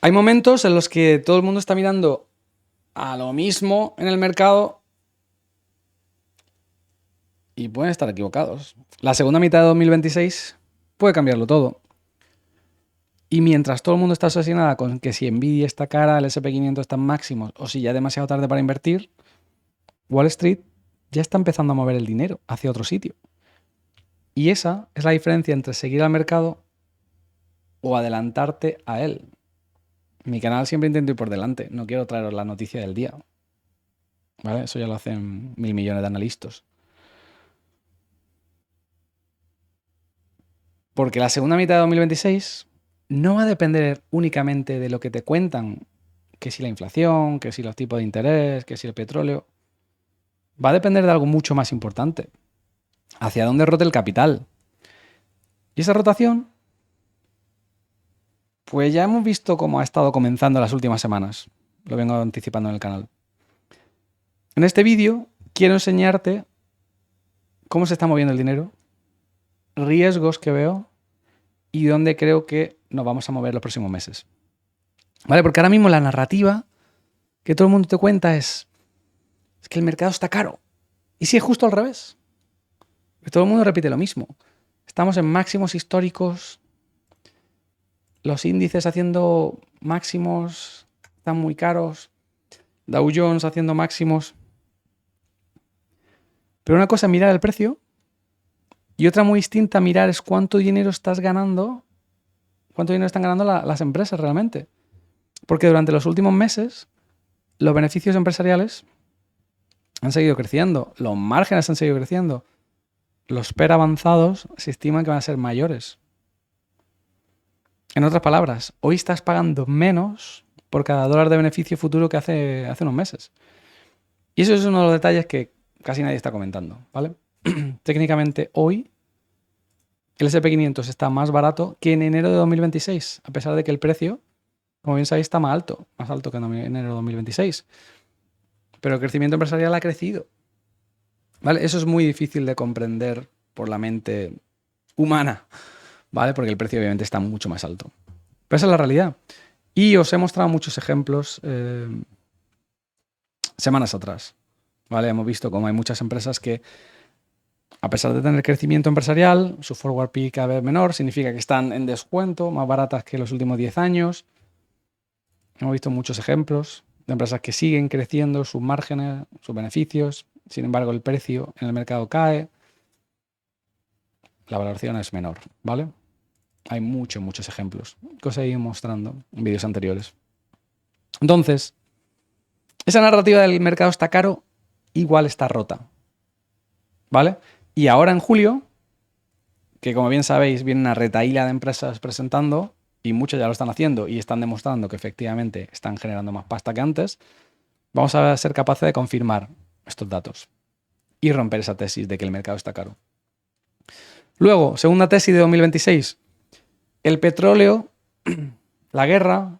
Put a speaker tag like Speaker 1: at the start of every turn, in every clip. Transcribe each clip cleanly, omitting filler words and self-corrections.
Speaker 1: Hay momentos en los que todo el mundo está mirando a lo mismo en el mercado y pueden estar equivocados. La segunda mitad de 2026 puede cambiarlo todo. Y mientras todo el mundo está obsesionado con que si Nvidia está cara, el SP500 está en máximos o si ya es demasiado tarde para invertir, Wall Street ya está empezando a mover el dinero hacia otro sitio. Y esa es la diferencia entre seguir al mercado o adelantarte a él. En mi canal siempre intento ir por delante, no quiero traeros la noticia del día. ¿Vale? Eso ya lo hacen 1.000 millones de analistas. Porque la segunda mitad de 2026 no va a depender únicamente de lo que te cuentan, que si la inflación, que si los tipos de interés, que si el petróleo. Va a depender de algo mucho más importante. Hacia dónde rote el capital. Y esa rotación, pues ya hemos visto cómo ha estado comenzando las últimas semanas. Lo vengo anticipando en el canal. En este vídeo quiero enseñarte cómo se está moviendo el dinero, riesgos que veo y dónde creo que nos vamos a mover los próximos meses. ¿Vale? Porque ahora mismo la narrativa que todo el mundo te cuenta es que el mercado está caro. ¿Y si es justo al revés? Todo el mundo repite lo mismo. Estamos en máximos históricos, los índices haciendo máximos están muy caros, Dow Jones haciendo máximos. Pero una cosa es mirar el precio y otra muy distinta mirar es cuánto dinero estás ganando, cuánto dinero están ganando las empresas realmente. Porque durante los últimos meses los beneficios empresariales han seguido creciendo, los márgenes han seguido creciendo, los PER avanzados se estiman que van a ser mayores. En otras palabras, hoy estás pagando menos por cada dólar de beneficio futuro que hace unos meses. Y eso es uno de los detalles que casi nadie está comentando, ¿vale? Técnicamente hoy el SP500 está más barato que en enero de 2026, a pesar de que el precio, como bien sabéis, está más alto que en enero de 2026. Pero el crecimiento empresarial ha crecido, ¿vale? Eso es muy difícil de comprender por la mente humana, ¿vale? Porque el precio obviamente está mucho más alto. Pero esa es la realidad. Y os he mostrado muchos ejemplos semanas atrás, ¿vale? Hemos visto cómo hay muchas empresas que, a pesar de tener crecimiento empresarial, su forward P cada vez menor, significa que están en descuento, más baratas que los últimos 10 años. Hemos visto muchos ejemplos de empresas que siguen creciendo sus márgenes, sus beneficios, sin embargo el precio en el mercado cae, la valoración es menor, ¿vale? Hay muchos ejemplos que os he ido mostrando en vídeos anteriores. Entonces, esa narrativa del mercado está caro, igual está rota, ¿vale? Y ahora en julio, que como bien sabéis viene una retahíla de empresas presentando, y muchos ya lo están haciendo y están demostrando que efectivamente están generando más pasta que antes, vamos a ser capaces de confirmar estos datos y romper esa tesis de que el mercado está caro. Luego, segunda tesis de 2026, el petróleo, la guerra,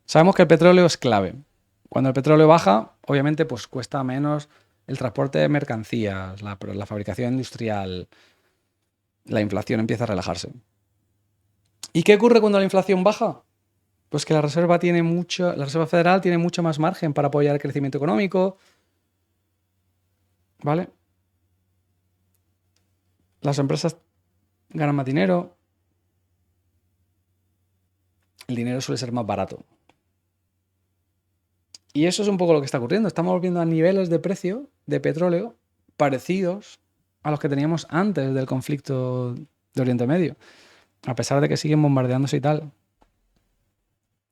Speaker 1: sabemos que el petróleo es clave. Cuando el petróleo baja, obviamente pues cuesta menos el transporte de mercancías, la fabricación industrial, la inflación empieza a relajarse. ¿Y qué ocurre cuando la inflación baja? Pues que la Reserva Federal tiene mucho más margen para apoyar el crecimiento económico, ¿vale? Las empresas ganan más dinero, el dinero suele ser más barato. Y eso es un poco lo que está ocurriendo. Estamos volviendo a niveles de precio de petróleo parecidos a los que teníamos antes del conflicto de Oriente Medio, a pesar de que siguen bombardeándose y tal.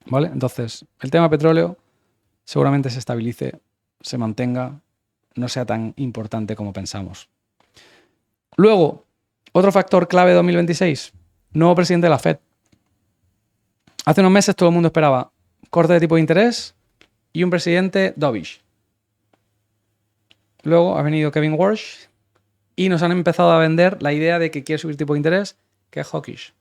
Speaker 1: ¿Vale? Entonces, el tema petróleo seguramente se estabilice, se mantenga, no sea tan importante como pensamos. Luego, otro factor clave de 2026, nuevo presidente de la Fed. Hace unos meses todo el mundo esperaba corte de tipo de interés y un presidente dovish. Luego ha venido Kevin Warsh y nos han empezado a vender la idea de que quiere subir tipo de interés, que es hawkish.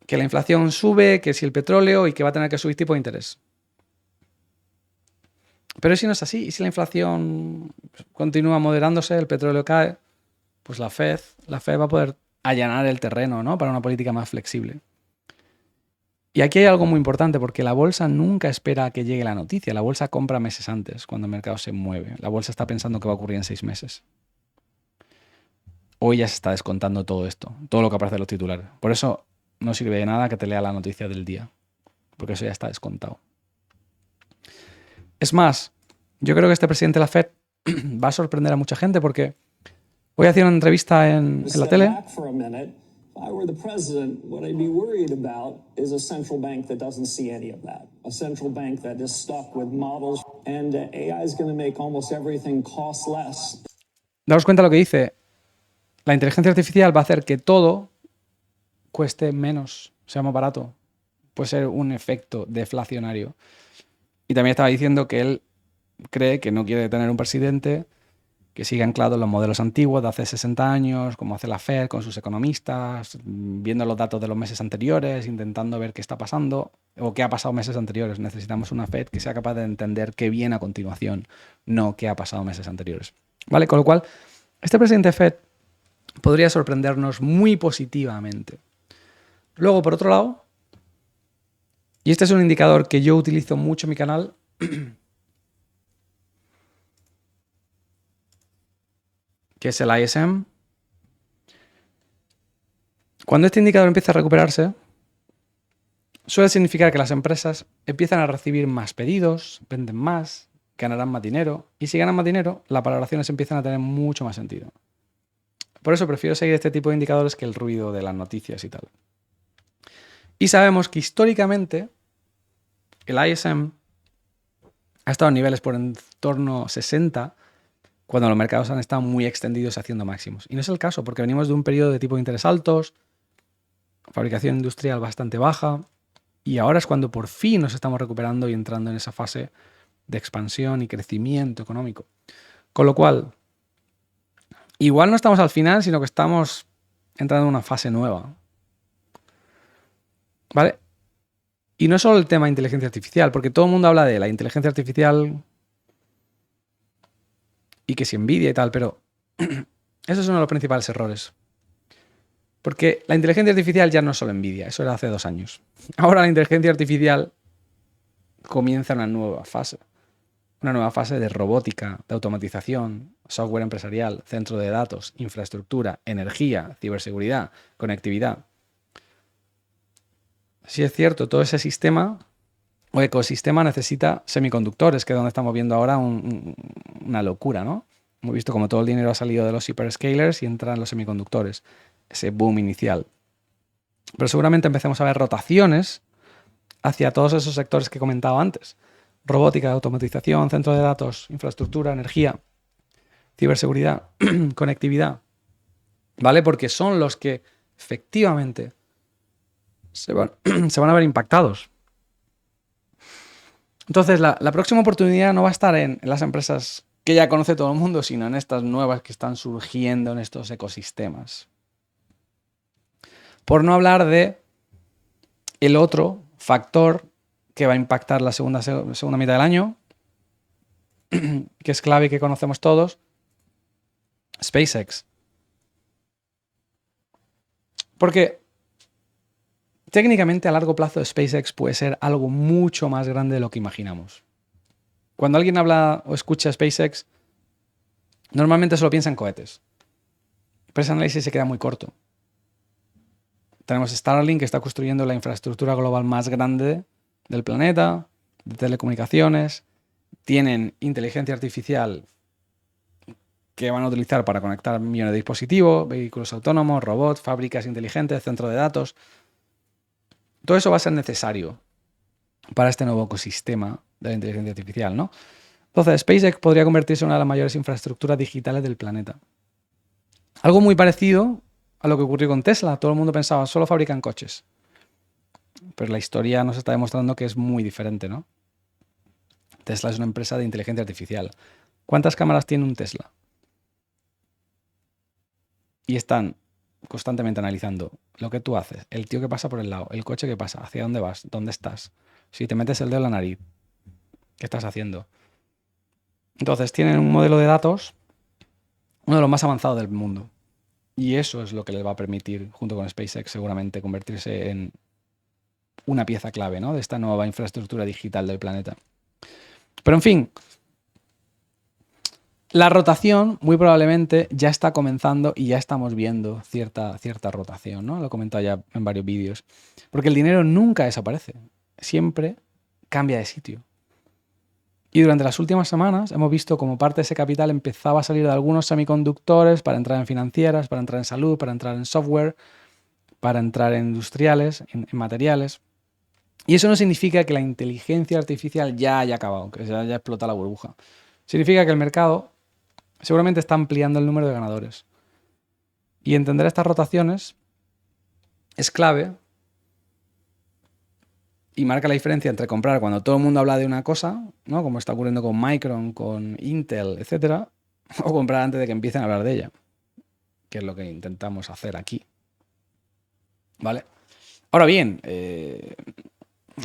Speaker 1: Que la inflación sube, que si el petróleo y que va a tener que subir tipo de interés. Pero si no es así, y si la inflación continúa moderándose, el petróleo cae, pues la Fed va a poder allanar el terreno, ¿no? Para una política más flexible. Y aquí hay algo muy importante, porque la bolsa nunca espera a que llegue la noticia. La bolsa compra meses antes, cuando el mercado se mueve. La bolsa está pensando que va a ocurrir en 6 meses. Hoy ya se está descontando todo esto, todo lo que aparece en los titulares. Por eso no sirve de nada que te lea la noticia del día, porque eso ya está descontado. Es más, yo creo que este presidente de la Fed va a sorprender a mucha gente, porque hoy hacía una entrevista en la tele.
Speaker 2: If I were the president, what I'd be worried about is a central bank that doesn't see any of that. A central bank that is stuck with models, and AI is going to make almost everything cost less.
Speaker 1: Daos cuenta lo que dice. La inteligencia artificial va a hacer que todo cueste menos, sea más barato. Puede ser un efecto deflacionario. Y también estaba diciendo que él cree que no quiere tener un presidente que siga anclado en los modelos antiguos de hace 60 años, como hace la Fed con sus economistas, viendo los datos de los meses anteriores, intentando ver qué está pasando o qué ha pasado meses anteriores. Necesitamos una Fed que sea capaz de entender qué viene a continuación, no qué ha pasado meses anteriores. ¿Vale? Con lo cual, este presidente Fed podría sorprendernos muy positivamente. Luego, por otro lado, y este es un indicador que yo utilizo mucho en mi canal, que es el ISM. Cuando este indicador empieza a recuperarse, suele significar que las empresas empiezan a recibir más pedidos, venden más, ganarán más dinero, y si ganan más dinero, las valoraciones empiezan a tener mucho más sentido. Por eso prefiero seguir este tipo de indicadores que el ruido de las noticias y tal. Y sabemos que históricamente el ISM ha estado en niveles por en torno a 60 cuando los mercados han estado muy extendidos haciendo máximos. Y no es el caso, porque venimos de un periodo de tipo de interés altos, fabricación industrial bastante baja, y ahora es cuando por fin nos estamos recuperando y entrando en esa fase de expansión y crecimiento económico. Con lo cual, igual no estamos al final, sino que estamos entrando en una fase nueva. ¿Vale? Y no es solo el tema de inteligencia artificial, porque todo el mundo habla de la inteligencia artificial y que si Nvidia y tal, pero eso es uno de los principales errores. Porque la inteligencia artificial ya no es solo Nvidia, eso era hace 2 años. Ahora la inteligencia artificial comienza una nueva fase de robótica, de automatización, software empresarial, centro de datos, infraestructura, energía, ciberseguridad, conectividad. Sí es cierto, todo ese sistema o ecosistema necesita semiconductores, que es donde estamos viendo ahora una locura, ¿no? Hemos visto como todo el dinero ha salido de los hyperscalers y entran los semiconductores, ese boom inicial. Pero seguramente empecemos a ver rotaciones hacia todos esos sectores que he comentado antes. Robótica, automatización, centro de datos, infraestructura, energía, ciberseguridad, conectividad. ¿Vale? Porque son los que efectivamente se van a ver impactados. Entonces, la próxima oportunidad no va a estar en las empresas que ya conoce todo el mundo, sino en estas nuevas que están surgiendo en estos ecosistemas. Por no hablar de el otro factor que va a impactar la segunda mitad del año, que es clave y que conocemos todos, SpaceX. Porque técnicamente a largo plazo SpaceX puede ser algo mucho más grande de lo que imaginamos. Cuando alguien habla o escucha SpaceX, normalmente solo piensa en cohetes. Pero ese análisis se queda muy corto. Tenemos Starlink, que está construyendo la infraestructura global más grande del planeta, de telecomunicaciones. Tienen inteligencia artificial que van a utilizar para conectar millones de dispositivos, vehículos autónomos, robots, fábricas inteligentes, centros de datos. Todo eso va a ser necesario para este nuevo ecosistema de la inteligencia artificial, ¿no? Entonces, SpaceX podría convertirse en una de las mayores infraestructuras digitales del planeta. Algo muy parecido a lo que ocurrió con Tesla. Todo el mundo pensaba, solo fabrican coches. Pero la historia nos está demostrando que es muy diferente, ¿no? Tesla es una empresa de inteligencia artificial. ¿Cuántas cámaras tiene un Tesla? Y están constantemente analizando lo que tú haces, el tío que pasa por el lado, el coche que pasa, hacia dónde vas, dónde estás, si te metes el dedo en la nariz, ¿qué estás haciendo? Entonces tienen un modelo de datos, uno de los más avanzados del mundo. Y eso es lo que les va a permitir, junto con SpaceX, seguramente convertirse en una pieza clave, ¿no?, de esta nueva infraestructura digital del planeta. Pero en fin, la rotación muy probablemente ya está comenzando y ya estamos viendo cierta rotación, ¿no? Lo he comentado ya en varios vídeos. Porque el dinero nunca desaparece, siempre cambia de sitio. Y durante las últimas semanas hemos visto como parte de ese capital empezaba a salir de algunos semiconductores para entrar en financieras, para entrar en salud, para entrar en software, para entrar en industriales, en materiales. Y eso no significa que la inteligencia artificial ya haya acabado, que ya explota la burbuja. Significa que el mercado seguramente está ampliando el número de ganadores. Y entender estas rotaciones es clave y marca la diferencia entre comprar cuando todo el mundo habla de una cosa, ¿no?, como está ocurriendo con Micron, con Intel, etcétera, o comprar antes de que empiecen a hablar de ella, que es lo que intentamos hacer aquí. ¿Vale? Ahora bien,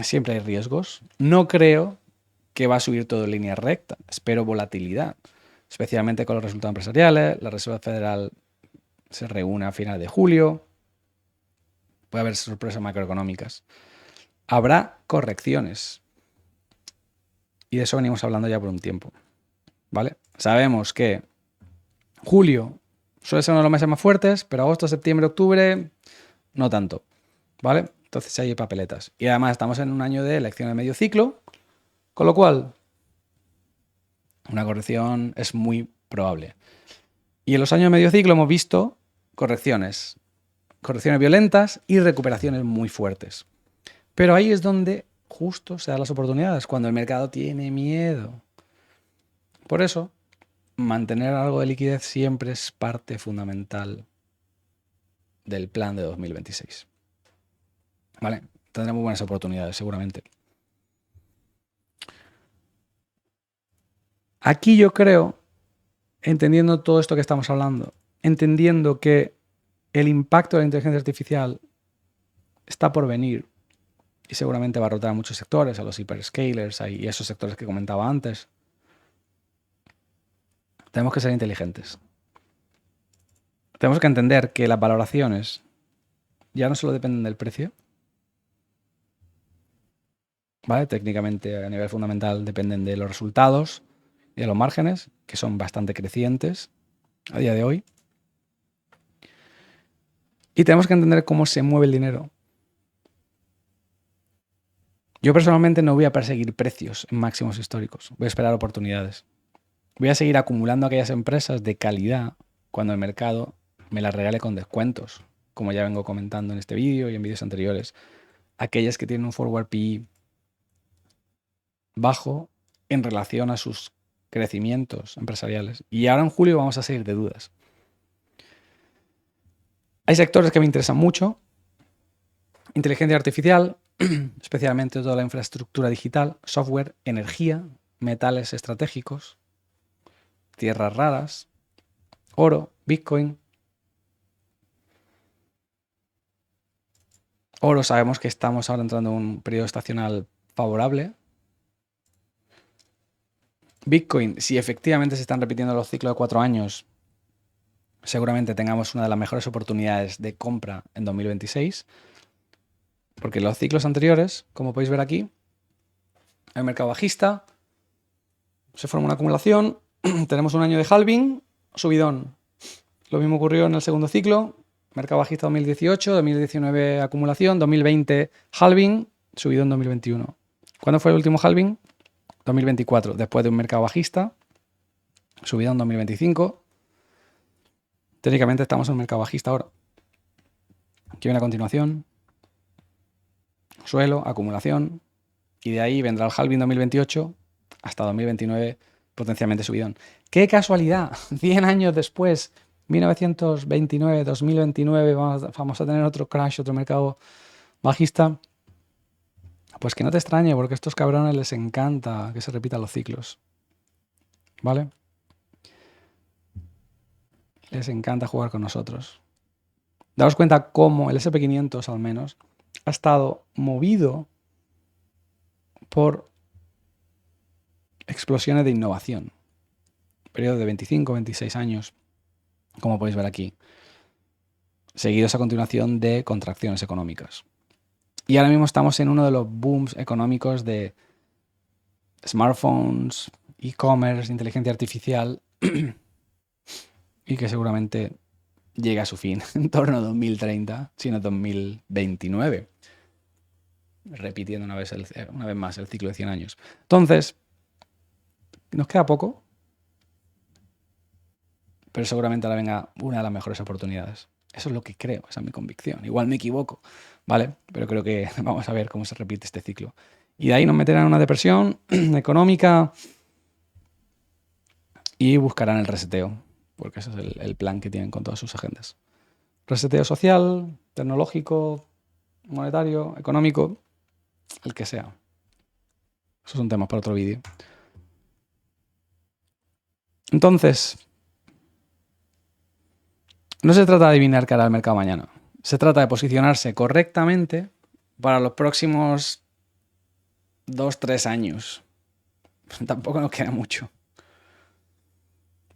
Speaker 1: siempre hay riesgos. No creo que va a subir todo en línea recta. Espero volatilidad, especialmente con los resultados empresariales. La Reserva Federal se reúne a finales de julio. Puede haber sorpresas macroeconómicas. Habrá correcciones. Y de eso venimos hablando ya por un tiempo. ¿Vale? Sabemos que julio suele ser uno de los meses más fuertes, pero agosto, septiembre, octubre, no tanto. ¿Vale? Entonces hay papeletas. Y además estamos en un año de elecciones de medio ciclo, con lo cual una corrección es muy probable. Y en los años de medio ciclo hemos visto correcciones violentas y recuperaciones muy fuertes. Pero ahí es donde justo se dan las oportunidades, cuando el mercado tiene miedo. Por eso, mantener algo de liquidez siempre es parte fundamental del plan de 2026. ¿Vale? Tendremos buenas oportunidades, seguramente. Aquí yo creo, entendiendo todo esto que estamos hablando, entendiendo que el impacto de la inteligencia artificial está por venir y seguramente va a rotar a muchos sectores, a los hyperscalers y esos sectores que comentaba antes, tenemos que ser inteligentes. Tenemos que entender que las valoraciones ya no solo dependen del precio, ¿vale? Técnicamente, a nivel fundamental, dependen de los resultados y de los márgenes, que son bastante crecientes a día de hoy. Y tenemos que entender cómo se mueve el dinero. Yo personalmente no voy a perseguir precios en máximos históricos. Voy a esperar oportunidades. Voy a seguir acumulando aquellas empresas de calidad cuando el mercado me las regale con descuentos, como ya vengo comentando en este vídeo y en vídeos anteriores. Aquellas que tienen un forward PE bajo en relación a sus crecimientos empresariales. Y ahora en julio vamos a seguir de dudas. Hay sectores que me interesan mucho. Inteligencia artificial, especialmente toda la infraestructura digital, software, energía, metales estratégicos, tierras raras, oro, Bitcoin. Oro, sabemos que estamos ahora entrando en un periodo estacional favorable. Bitcoin, si efectivamente se están repitiendo los ciclos de 4 años, seguramente tengamos una de las mejores oportunidades de compra en 2026. Porque los ciclos anteriores, como podéis ver aquí, hay un mercado bajista, se forma una acumulación, tenemos un año de halving, subidón. Lo mismo ocurrió en el segundo ciclo, mercado bajista 2018, 2019 acumulación, 2020 halving, subidón 2021. ¿Cuándo fue el último halving? 2024, después de un mercado bajista, subidón 2025. Técnicamente estamos en un mercado bajista ahora. Aquí viene a continuación. Suelo, acumulación, y de ahí vendrá el halving 2028 hasta 2029, potencialmente subidón. ¡Qué casualidad! 100 años después, 1929, 2029, vamos a tener otro crash, otro mercado bajista. Pues que no te extrañe, porque a estos cabrones les encanta que se repitan los ciclos. ¿Vale? Les encanta jugar con nosotros. Daos cuenta cómo el SP500 al menos ha estado movido por explosiones de innovación. Periodo de 25, 26 años, como podéis ver aquí. Seguidos a continuación de contracciones económicas. Y ahora mismo estamos en uno de los booms económicos de smartphones, e-commerce, inteligencia artificial, y que seguramente llega a su fin en torno a 2030, sino 2029, repitiendo una vez más el ciclo de 100 años. Entonces, nos queda poco, pero seguramente ahora venga una de las mejores oportunidades. Eso es lo que creo, esa es mi convicción. Igual me equivoco, ¿vale? Pero creo que vamos a ver cómo se repite este ciclo. Y de ahí nos meterán en una depresión económica y buscarán el reseteo, porque ese es el plan que tienen con todas sus agendas. Reseteo social, tecnológico, monetario, económico, el que sea. Esos son temas para otro vídeo. Entonces, no se trata de adivinar qué hará el mercado mañana. Se trata de posicionarse correctamente para los próximos 2-3 años. Tampoco nos queda mucho.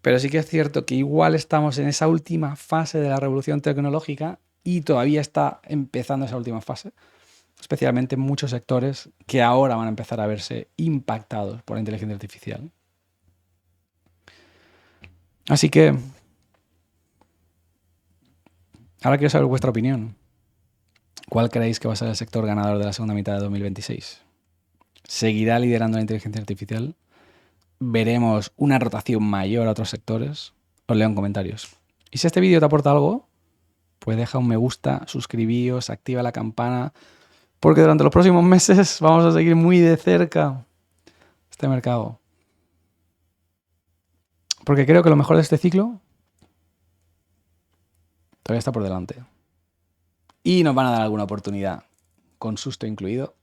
Speaker 1: Pero sí que es cierto que igual estamos en esa última fase de la revolución tecnológica y todavía está empezando esa última fase, especialmente en muchos sectores que ahora van a empezar a verse impactados por la inteligencia artificial. Así que ahora quiero saber vuestra opinión. ¿Cuál creéis que va a ser el sector ganador de la segunda mitad de 2026? ¿Seguirá liderando la inteligencia artificial? ¿Veremos una rotación mayor a otros sectores? Os leo en comentarios. Y si este vídeo te aporta algo, pues deja un me gusta, suscribíos, activa la campana, porque durante los próximos meses vamos a seguir muy de cerca este mercado. Porque creo que lo mejor de este ciclo todavía está por delante. Y nos van a dar alguna oportunidad, con susto incluido,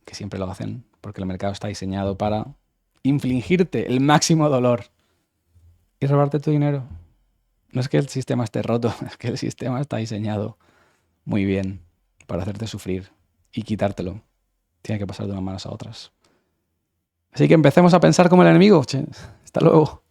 Speaker 1: que siempre lo hacen, porque el mercado está diseñado para infligirte el máximo dolor y robarte tu dinero. No es que el sistema esté roto, es que el sistema está diseñado muy bien para hacerte sufrir y quitártelo. Tiene que pasar de unas manos a otras. Así que empecemos a pensar como el enemigo. Che, hasta luego.